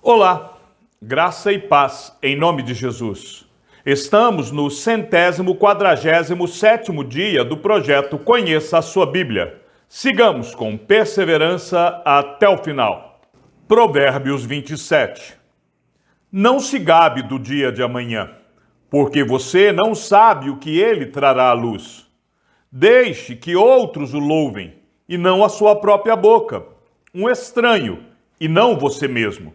Olá, graça e paz em nome de Jesus. Estamos no 147º dia do projeto Conheça a Sua Bíblia. Sigamos com perseverança até o final. Provérbios 27. Não se gabe do dia de amanhã, porque você não sabe o que ele trará à luz. Deixe que outros o louvem, e não a sua própria boca, um estranho, e não você mesmo.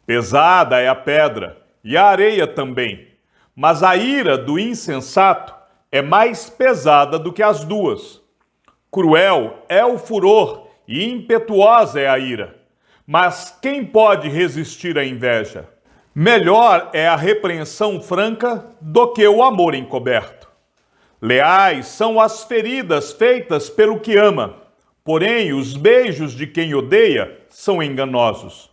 Pesada é a pedra, e a areia também, mas a ira do insensato é mais pesada do que as duas. Cruel é o furor, e impetuosa é a ira. Mas quem pode resistir à inveja? Melhor é a repreensão franca do que o amor encoberto. Leais são as feridas feitas pelo que ama, porém os beijos de quem odeia são enganosos.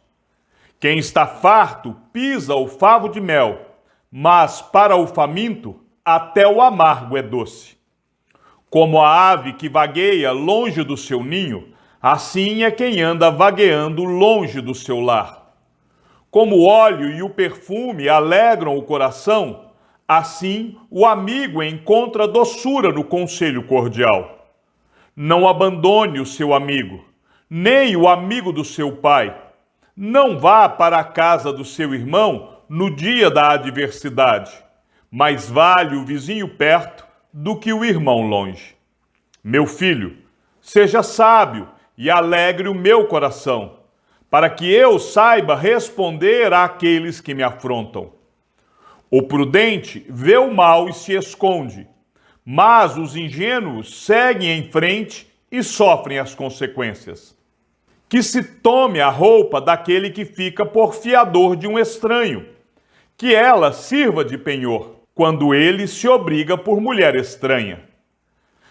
Quem está farto pisa o favo de mel, mas para o faminto até o amargo é doce. Como a ave que vagueia longe do seu ninho, assim é quem anda vagueando longe do seu lar. Como o óleo e o perfume alegram o coração, assim o amigo encontra doçura no conselho cordial. Não abandone o seu amigo, nem o amigo do seu pai. Não vá para a casa do seu irmão no dia da adversidade. Mais vale o vizinho perto do que o irmão longe. Meu filho, seja sábio e alegre o meu coração, para que eu saiba responder àqueles que me afrontam. O prudente vê o mal e se esconde, mas os ingênuos seguem em frente e sofrem as consequências. Que se tome a roupa daquele que fica por fiador de um estranho, que ela sirva de penhor, quando ele se obriga por mulher estranha.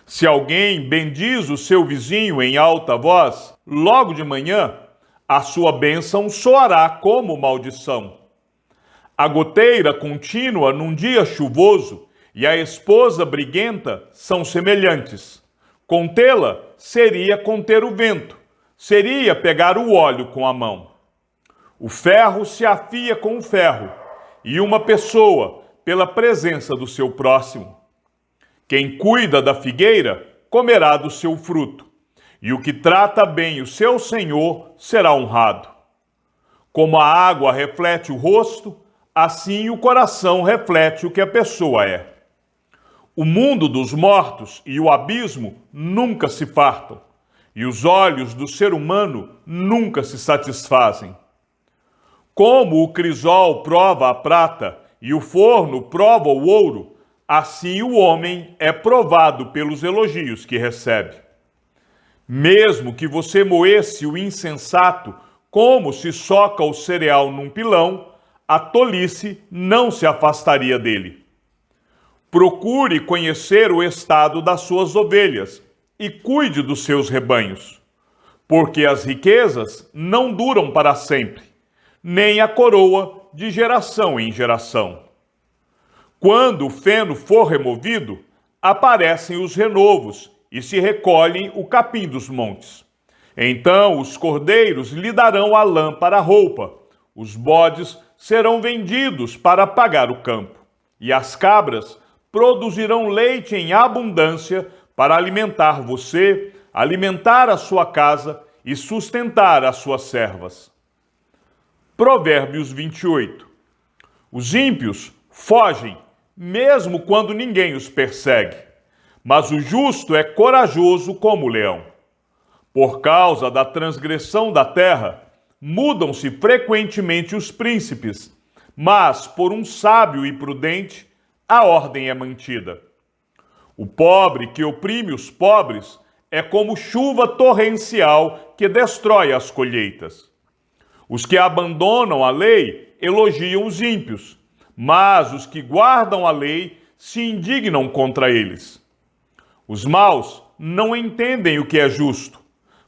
Se alguém bendiz o seu vizinho em alta voz, logo de manhã, a sua bênção soará como maldição. A goteira contínua num dia chuvoso e a esposa briguenta são semelhantes. Contê-la seria conter o vento, seria pegar o óleo com a mão. O ferro se afia com o ferro, e uma pessoa pela presença do seu próximo. Quem cuida da figueira comerá do seu fruto, e o que trata bem o seu senhor será honrado. Como a água reflete o rosto, assim o coração reflete o que a pessoa é. O mundo dos mortos e o abismo nunca se fartam, e os olhos do ser humano nunca se satisfazem. Como o crisol prova a prata e o forno prova o ouro, assim o homem é provado pelos elogios que recebe. Mesmo que você moesse o insensato como se soca o cereal num pilão, a tolice não se afastaria dele. Procure conhecer o estado das suas ovelhas e cuide dos seus rebanhos, porque as riquezas não duram para sempre, nem a coroa de geração em geração. Quando o feno for removido, aparecem os renovos e se recolhe o capim dos montes. Então os cordeiros lhe darão a lã para a roupa, os bodes serão vendidos para pagar o campo, e as cabras produzirão leite em abundância para alimentar você, alimentar a sua casa e sustentar as suas servas. Provérbios 28. Os ímpios fogem, mesmo quando ninguém os persegue, mas o justo é corajoso como o leão. Por causa da transgressão da terra, mudam-se frequentemente os príncipes, mas por um sábio e prudente, a ordem é mantida. O pobre que oprime os pobres é como chuva torrencial que destrói as colheitas. Os que abandonam a lei elogiam os ímpios, mas os que guardam a lei se indignam contra eles. Os maus não entendem o que é justo,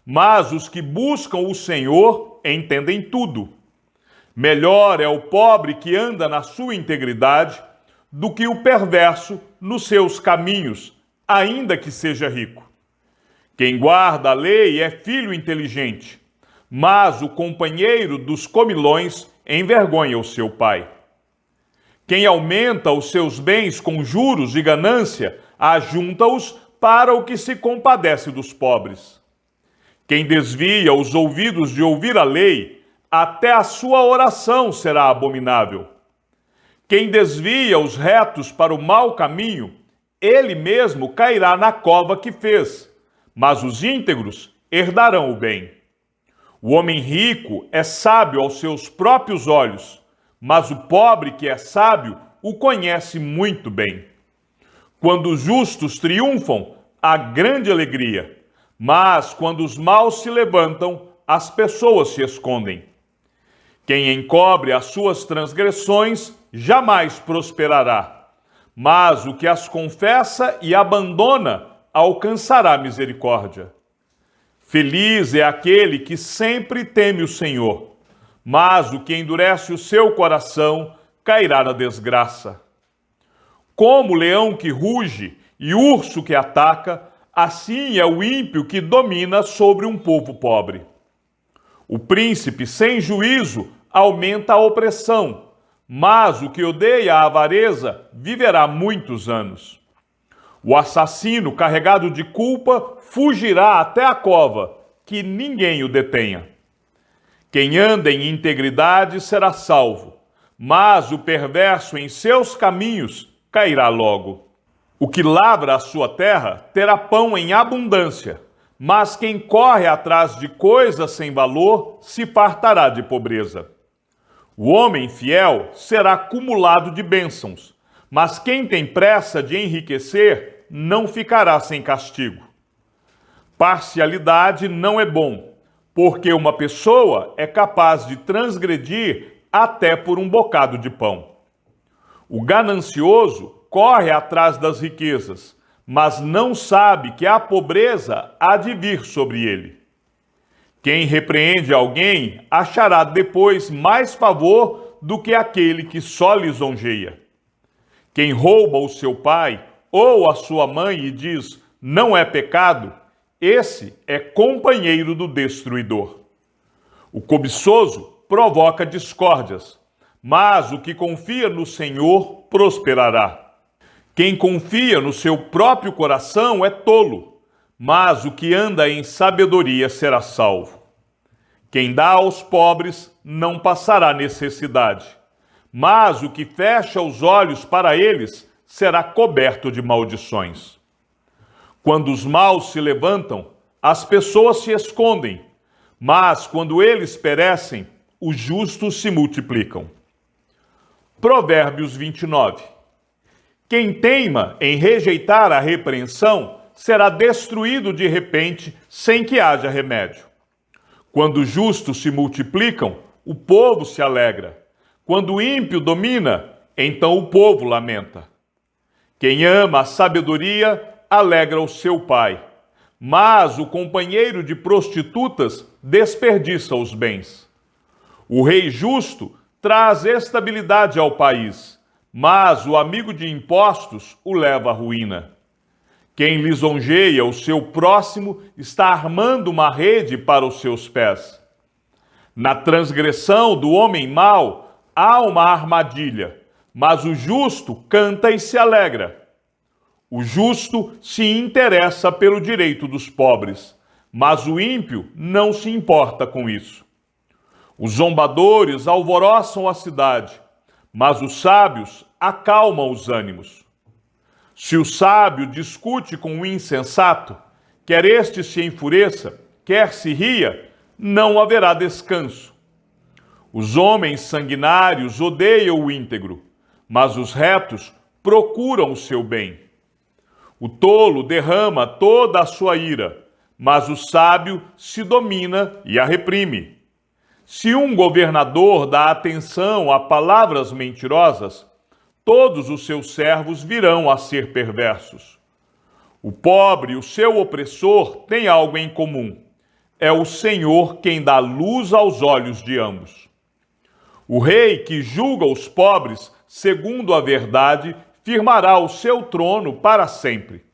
mas os que buscam o Senhor entendem tudo. Melhor é o pobre que anda na sua integridade do que o perverso nos seus caminhos, ainda que seja rico. Quem guarda a lei é filho inteligente, mas o companheiro dos comilões envergonha o seu pai. Quem aumenta os seus bens com juros e ganância, ajunta-os para o que se compadece dos pobres. Quem desvia os ouvidos de ouvir a lei, até a sua oração será abominável. Quem desvia os retos para o mau caminho, ele mesmo cairá na cova que fez, mas os íntegros herdarão o bem. O homem rico é sábio aos seus próprios olhos, mas o pobre que é sábio o conhece muito bem. Quando os justos triunfam, há grande alegria, mas quando os maus se levantam, as pessoas se escondem. Quem encobre as suas transgressões jamais prosperará, mas o que as confessa e abandona alcançará misericórdia. Feliz é aquele que sempre teme o Senhor, mas o que endurece o seu coração cairá na desgraça. Como o leão que ruge e o urso que ataca, assim é o ímpio que domina sobre um povo pobre. O príncipe sem juízo aumenta a opressão, mas o que odeia a avareza viverá muitos anos. O assassino carregado de culpa fugirá até a cova, que ninguém o detenha. Quem anda em integridade será salvo, mas o perverso em seus caminhos cairá logo. O que lavra a sua terra terá pão em abundância, mas quem corre atrás de coisas sem valor se fartará de pobreza. O homem fiel será acumulado de bênçãos, mas quem tem pressa de enriquecer não ficará sem castigo. Parcialidade não é bom, porque uma pessoa é capaz de transgredir até por um bocado de pão. O ganancioso corre atrás das riquezas, mas não sabe que a pobreza há de vir sobre ele. Quem repreende alguém achará depois mais favor do que aquele que só lisonjeia. Quem rouba o seu pai ou a sua mãe e diz, não é pecado, esse é companheiro do destruidor. O cobiçoso provoca discórdias, mas o que confia no Senhor prosperará. Quem confia no seu próprio coração é tolo, mas o que anda em sabedoria será salvo. Quem dá aos pobres não passará necessidade, mas o que fecha os olhos para eles será coberto de maldições. Quando os maus se levantam, as pessoas se escondem, mas quando eles perecem, os justos se multiplicam. Provérbios 29. Quem teima em rejeitar a repreensão será destruído de repente, sem que haja remédio. Quando os justos se multiplicam, o povo se alegra. Quando o ímpio domina, então o povo lamenta. Quem ama a sabedoria, alegra o seu pai, mas o companheiro de prostitutas desperdiça os bens. O rei justo traz estabilidade ao país, mas o amigo de impostos o leva à ruína. Quem lisonjeia o seu próximo está armando uma rede para os seus pés. Na transgressão do homem mau há uma armadilha, mas o justo canta e se alegra. O justo se interessa pelo direito dos pobres, mas o ímpio não se importa com isso. Os zombadores alvoroçam a cidade, mas os sábios acalmam os ânimos. Se o sábio discute com o insensato, quer este se enfureça, quer se ria, não haverá descanso. Os homens sanguinários odeiam o íntegro, mas os retos procuram o seu bem. O tolo derrama toda a sua ira, mas o sábio se domina e a reprime. Se um governador dá atenção a palavras mentirosas, todos os seus servos virão a ser perversos. O pobre e o seu opressor têm algo em comum. É o Senhor quem dá luz aos olhos de ambos. O rei que julga os pobres, segundo a verdade, firmará o seu trono para sempre.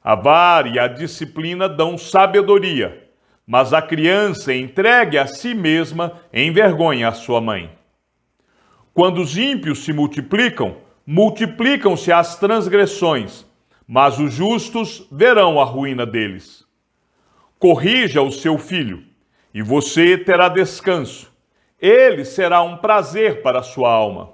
A vara e a disciplina dão sabedoria, mas a criança entregue a si mesma envergonha a sua mãe. Quando os ímpios se multiplicam, multiplicam-se as transgressões, mas os justos verão a ruína deles. Corrija o seu filho, e você terá descanso. Ele será um prazer para a sua alma.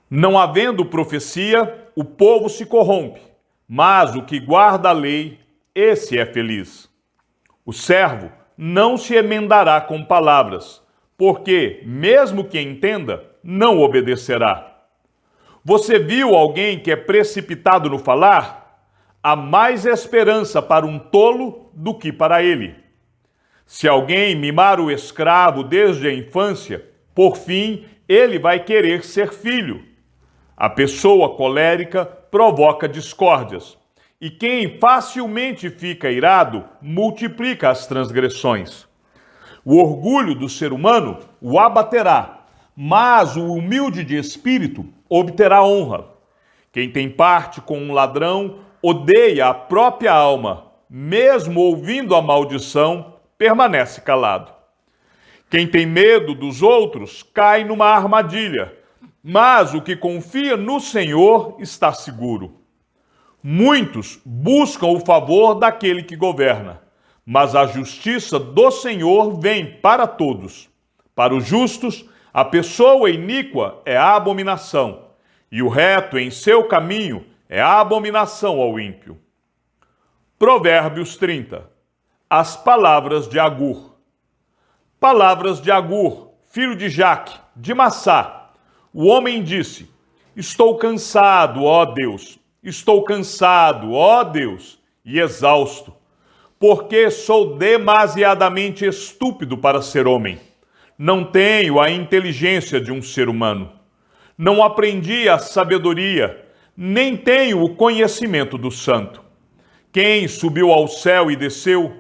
Não havendo profecia, o povo se corrompe, mas o que guarda a lei, esse é feliz. O servo não se emendará com palavras, porque, mesmo que entenda, não obedecerá. Você viu alguém que é precipitado no falar? Há mais esperança para um tolo do que para ele. Se alguém mimar o escravo desde a infância, por fim, ele vai querer ser filho. A pessoa colérica provoca discórdias, e quem facilmente fica irado multiplica as transgressões. O orgulho do ser humano o abaterá, mas o humilde de espírito obterá honra. Quem tem parte com um ladrão odeia a própria alma, mesmo ouvindo a maldição, permanece calado. Quem tem medo dos outros cai numa armadilha, mas o que confia no Senhor está seguro. Muitos buscam o favor daquele que governa, mas a justiça do Senhor vem para todos. Para os justos, a pessoa iníqua é a abominação, e o reto em seu caminho é a abominação ao ímpio. Provérbios 30. As palavras de Agur. Palavras de Agur, filho de Jaque, de Massá. O homem disse: Estou cansado, ó Deus, estou cansado, ó Deus, e exausto, porque sou demasiadamente estúpido para ser homem. Não tenho a inteligência de um ser humano. Não aprendi a sabedoria, nem tenho o conhecimento do santo. Quem subiu ao céu e desceu?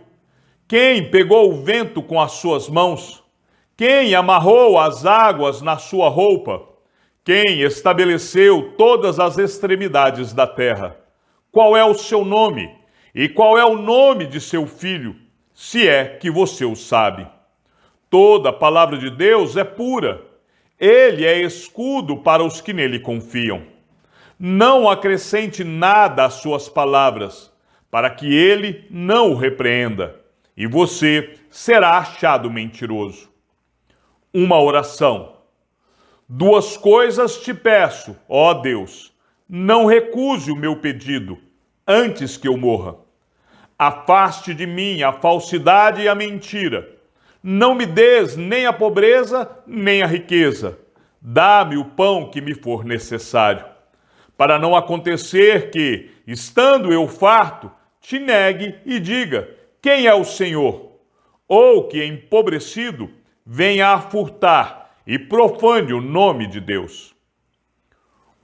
Quem pegou o vento com as suas mãos? Quem amarrou as águas na sua roupa? Quem estabeleceu todas as extremidades da terra? Qual é o seu nome? E qual é o nome de seu filho, se é que você o sabe? Toda a palavra de Deus é pura. Ele é escudo para os que nele confiam. Não acrescente nada às suas palavras, para que ele não o repreenda, e você será achado mentiroso. Uma oração. Duas coisas te peço, ó Deus, não recuse o meu pedido, antes que eu morra. Afaste de mim a falsidade e a mentira. Não me des nem a pobreza, nem a riqueza. Dá-me o pão que me for necessário, para não acontecer que, estando eu farto, te negue e diga: quem é o Senhor? Ou que, empobrecido, venha a furtar e profane o nome de Deus.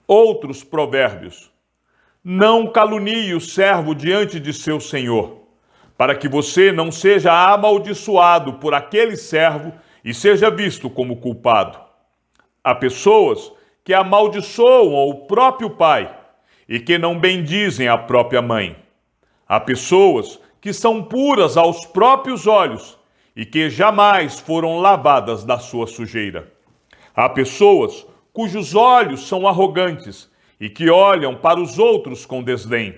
Outros provérbios. Não calunie o servo diante de seu senhor, para que você não seja amaldiçoado por aquele servo e seja visto como culpado. Há pessoas que amaldiçoam o próprio pai e que não bendizem a própria mãe. Há pessoas que são puras aos próprios olhos e que jamais foram lavadas da sua sujeira. Há pessoas cujos olhos são arrogantes e que olham para os outros com desdém.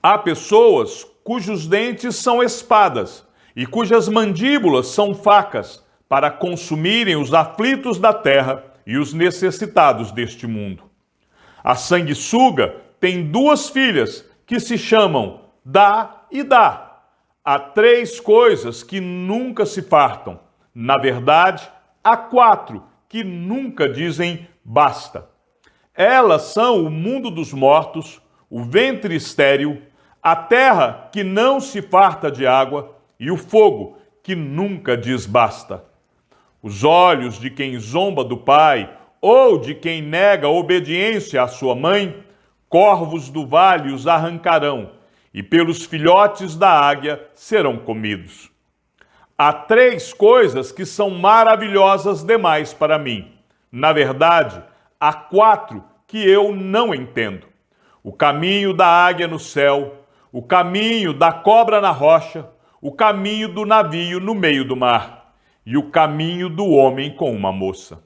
Há pessoas cujos dentes são espadas e cujas mandíbulas são facas para consumirem os aflitos da terra e os necessitados deste mundo. A sanguessuga tem duas filhas que se chamam Dá e Dá. Há três coisas que nunca se fartam. Na verdade, há quatro que nunca dizem basta. Elas são o mundo dos mortos, o ventre estéril, a terra que não se farta de água e o fogo que nunca diz basta. Os olhos de quem zomba do pai ou de quem nega obediência à sua mãe, corvos do vale os arrancarão, e pelos filhotes da águia serão comidos. Há três coisas que são maravilhosas demais para mim. Na verdade, há quatro que eu não entendo: o caminho da águia no céu, o caminho da cobra na rocha, o caminho do navio no meio do mar e o caminho do homem com uma moça.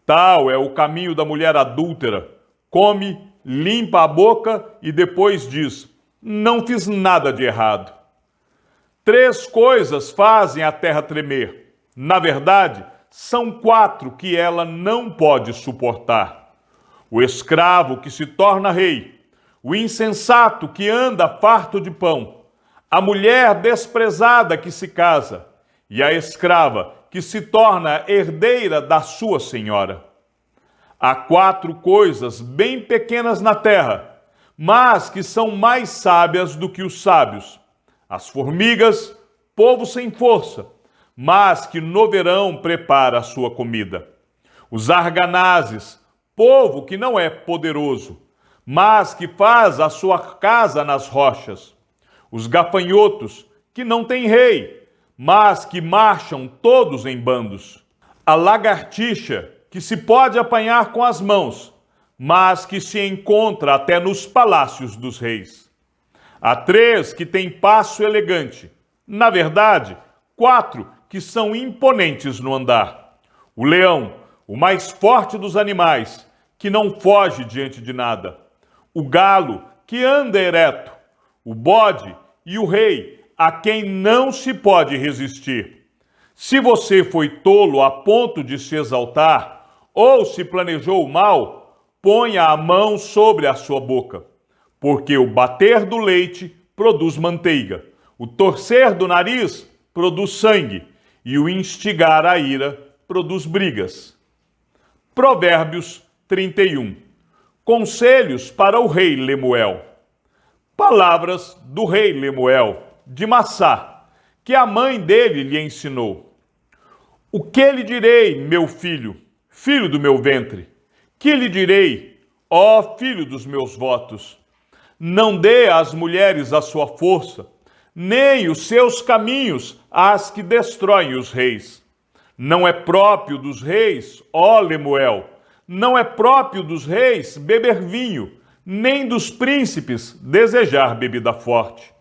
Tal é o caminho da mulher adúltera. Come, limpa a boca e depois diz: não fiz nada de errado. 3 coisas fazem a terra tremer. Na verdade, são 4 que ela não pode suportar: o escravo que se torna rei, o insensato que anda farto de pão, a mulher desprezada que se casa e a escrava que se torna herdeira da sua senhora. Há 4 coisas bem pequenas na terra, mas que são mais sábias do que os sábios: as formigas, povo sem força, mas que no verão prepara a sua comida; os arganazes, povo que não é poderoso, mas que faz a sua casa nas rochas; os gafanhotos, que não têm rei, mas que marcham todos em bandos; a lagartixa, que se pode apanhar com as mãos, mas que se encontra até nos palácios dos reis. Há 3 que têm passo elegante. Na verdade, 4 que são imponentes no andar: o leão, o mais forte dos animais, que não foge diante de nada; o galo, que anda ereto; o bode e o rei, a quem não se pode resistir. Se você foi tolo a ponto de se exaltar, ou se planejou o mal, ponha a mão sobre a sua boca, porque o bater do leite produz manteiga, o torcer do nariz produz sangue, e o instigar a ira produz brigas. Provérbios 31. Conselhos para o rei Lemuel. Palavras do rei Lemuel, de Massá, que a mãe dele lhe ensinou. O que lhe direi, meu filho, filho do meu ventre? Que lhe direi, ó filho dos meus votos? Não dê às mulheres a sua força, nem os seus caminhos às que destroem os reis. Não é próprio dos reis, ó Lemuel, não é próprio dos reis beber vinho, nem dos príncipes desejar bebida forte.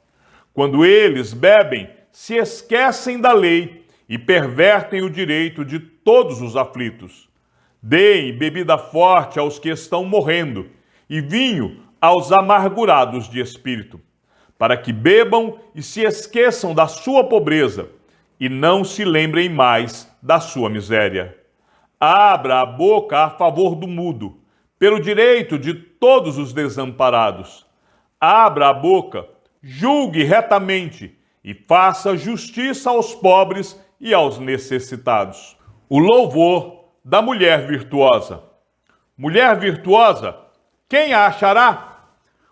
Quando eles bebem, se esquecem da lei e pervertem o direito de todos os aflitos. Deem bebida forte aos que estão morrendo, e vinho aos amargurados de espírito, para que bebam e se esqueçam da sua pobreza, e não se lembrem mais da sua miséria. Abra a boca a favor do mudo, pelo direito de todos os desamparados. Abra a boca, julgue retamente, e faça justiça aos pobres e aos necessitados. O louvor da mulher virtuosa. Mulher virtuosa, quem a achará?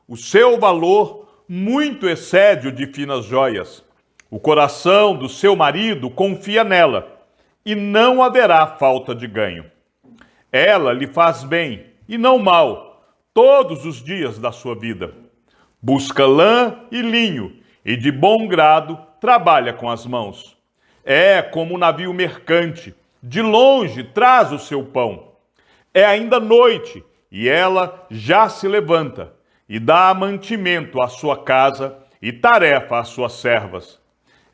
O seu valor muito excede o de finas joias. O coração do seu marido confia nela, e não haverá falta de ganho. Ela lhe faz bem, e não mal, todos os dias da sua vida. Busca lã e linho, e de bom grado trabalha com as mãos. É como um navio mercante, de longe traz o seu pão. É ainda noite, e ela já se levanta, e dá mantimento à sua casa e tarefa às suas servas.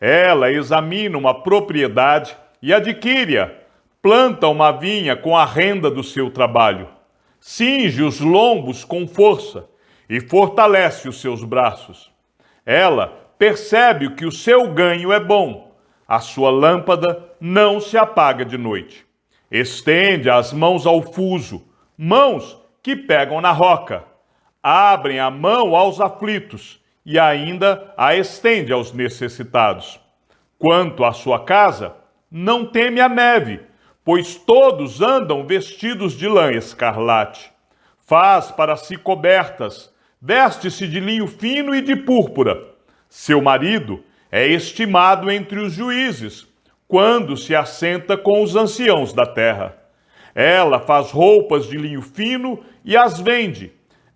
Ela examina uma propriedade e adquire-a, planta uma vinha com a renda do seu trabalho, cinge os lombos com força e fortalece os seus braços. Ela percebe que o seu ganho é bom, a sua lâmpada não se apaga de noite. Estende as mãos ao fuso, mãos que pegam na roca. Abrem a mão aos aflitos e ainda a estende aos necessitados. Quanto à sua casa, não teme a neve, pois todos andam vestidos de lã escarlate. Faz para si cobertas, veste-se de linho fino e de púrpura. Seu marido é estimado entre os juízes, quando se assenta com os anciãos da terra. Ela faz roupas de linho fino e as vende.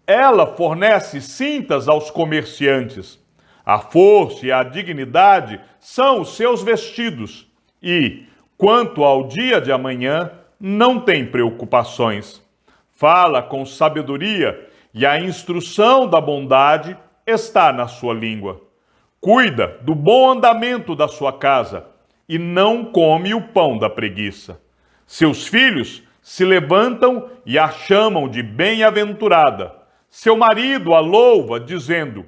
Ela fornece cintas aos comerciantes. A força e a dignidade são os seus vestidos. E, quanto ao dia de amanhã, não tem preocupações. Fala com sabedoria e a instrução da bondade está na sua língua. Cuida do bom andamento da sua casa e não come o pão da preguiça. Seus filhos se levantam e a chamam de bem-aventurada. Seu marido a louva, dizendo: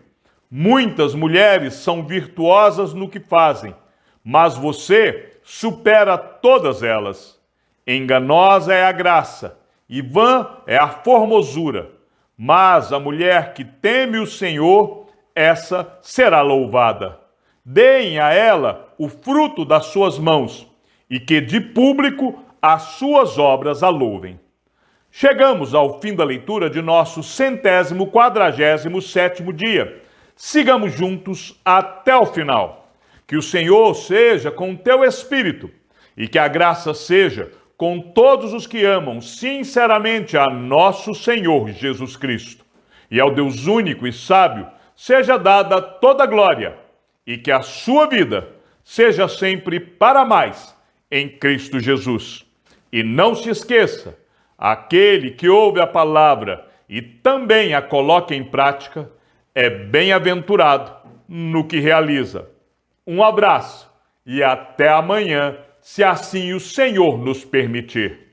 muitas mulheres são virtuosas no que fazem, mas você supera todas elas. Enganosa é a graça, e vã é a formosura. Mas a mulher que teme o Senhor, essa será louvada. Deem a ela o fruto das suas mãos, e que de público as suas obras a louvem. Chegamos ao fim da leitura de nosso 147º dia. Sigamos juntos até o final. Que o Senhor seja com o teu espírito e que a graça seja com todos os que amam sinceramente a nosso Senhor Jesus Cristo. E ao Deus único e sábio seja dada toda a glória e que a sua vida seja sempre para mais em Cristo Jesus. E não se esqueça, aquele que ouve a palavra e também a coloca em prática é bem-aventurado no que realiza. Um abraço e até amanhã, se assim o Senhor nos permitir.